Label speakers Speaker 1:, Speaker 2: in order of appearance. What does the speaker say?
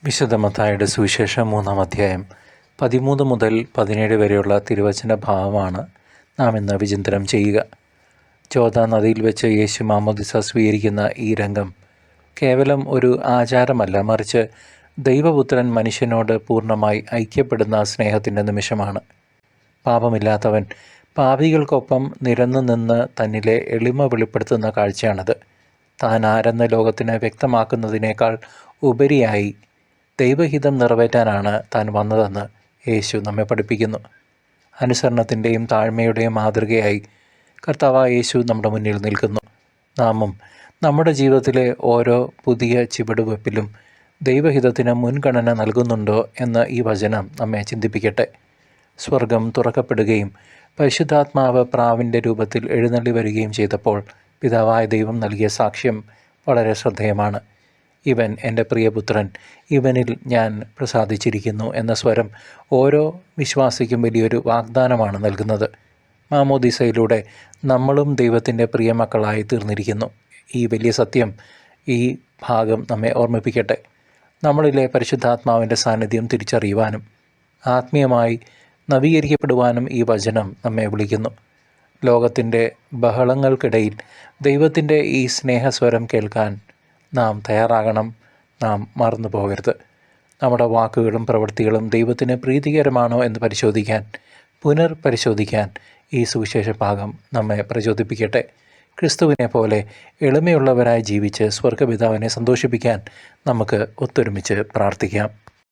Speaker 1: വിശുദ്ധ മത്തായിയുടെ സുവിശേഷം 3-ാം അധ്യായം 13 മുതൽ 17 വരെയുള്ള തിരുവചന ഭാവമാണ് നാം ഇന്ന് വിചിന്തനം ചെയ്യുക. ജോർദാൻ നദിയിൽ വെച്ച് യേശു മാമോദിസ സ്വീകരിക്കുന്ന ഈ രംഗം കേവലം ഒരു ആചാരമല്ല, മറിച്ച് ദൈവപുത്രൻ മനുഷ്യനോട് പൂർണ്ണമായി ഐക്യപ്പെടുന്ന സ്നേഹത്തിൻ്റെ നിമിഷമാണ്. പാപമില്ലാത്തവൻ പാപികൾക്കൊപ്പം നിരന്നു നിന്ന് തന്നിലെ എളിമ വെളിപ്പെടുത്തുന്ന കാഴ്ചയാണത്. താൻ ആരെന്ന ലോകത്തിന് വ്യക്തമാക്കുന്നതിനേക്കാൾ ഉപരിയായി ദൈവഹിതം നിറവേറ്റാനാണ് താൻ വന്നതെന്ന് യേശു നമ്മെ പഠിപ്പിക്കുന്നു. അനുസരണത്തിൻ്റെയും താഴ്മയുടെയും മാതൃകയായി കർത്താവായ യേശു നമ്മുടെ മുന്നിൽ നിൽക്കുന്നു. നാമും നമ്മുടെ ജീവിതത്തിലെ ഓരോ പുതിയ ചുവടുവെപ്പിലും ദൈവഹിതത്തിന് മുൻഗണന നൽകുന്നുണ്ടോ എന്ന് ഈ വചനം നമ്മെ ചിന്തിപ്പിക്കട്ടെ. സ്വർഗം തുറക്കപ്പെടുകയും പരിശുദ്ധാത്മാവ് പ്രാവിൻ്റെ രൂപത്തിൽ എഴുന്നള്ളി വരികയും ചെയ്തപ്പോൾ പിതാവായ ദൈവം നൽകിയ സാക്ഷ്യം വളരെ ശ്രദ്ധേയമാണ്. ഇവൻ എൻ്റെ പ്രിയപുത്രൻ, ഇവനിൽ ഞാൻ പ്രസാദിച്ചിരിക്കുന്നു എന്ന സ്വരം ഓരോ വിശ്വാസിക്കും വലിയൊരു വാഗ്ദാനമാണ് നൽകുന്നത്. മാമോദിസയിലൂടെ നമ്മളും ദൈവത്തിൻ്റെ പ്രിയമക്കളായി തീർന്നിരിക്കുന്നു. ഈ വലിയ സത്യം ഈ ഭാഗം നമ്മെ ഓർമ്മിപ്പിക്കട്ടെ. നമ്മളിലെ പരിശുദ്ധാത്മാവിൻ്റെ സാന്നിധ്യം തിരിച്ചറിയുവാനും ആത്മീയമായി നവീകരിക്കപ്പെടുവാനും ഈ വചനം നമ്മെ വിളിക്കുന്നു. ലോകത്തിൻ്റെ ബഹളങ്ങൾക്കിടയിൽ ദൈവത്തിൻ്റെ ഈ സ്നേഹസ്വരം കേൾക്കാൻ നാം തയ്യാറാകണം. നാം മറന്നു പോകരുത്. നമ്മുടെ വാക്കുകളും പ്രവൃത്തികളും ദൈവത്തിന് പ്രീതികരമാണോ എന്ന് പുനർപരിശോധിക്കാൻ ഈ സുവിശേഷ ഭാഗം നമ്മെ പ്രചോദിപ്പിക്കട്ടെ. ക്രിസ്തുവിനെ പോലെ എളിമയുള്ളവരായി ജീവിച്ച് സ്വർഗപിതാവിനെ സന്തോഷിപ്പിക്കാൻ നമുക്ക് ഒത്തൊരുമിച്ച് പ്രാർത്ഥിക്കാം.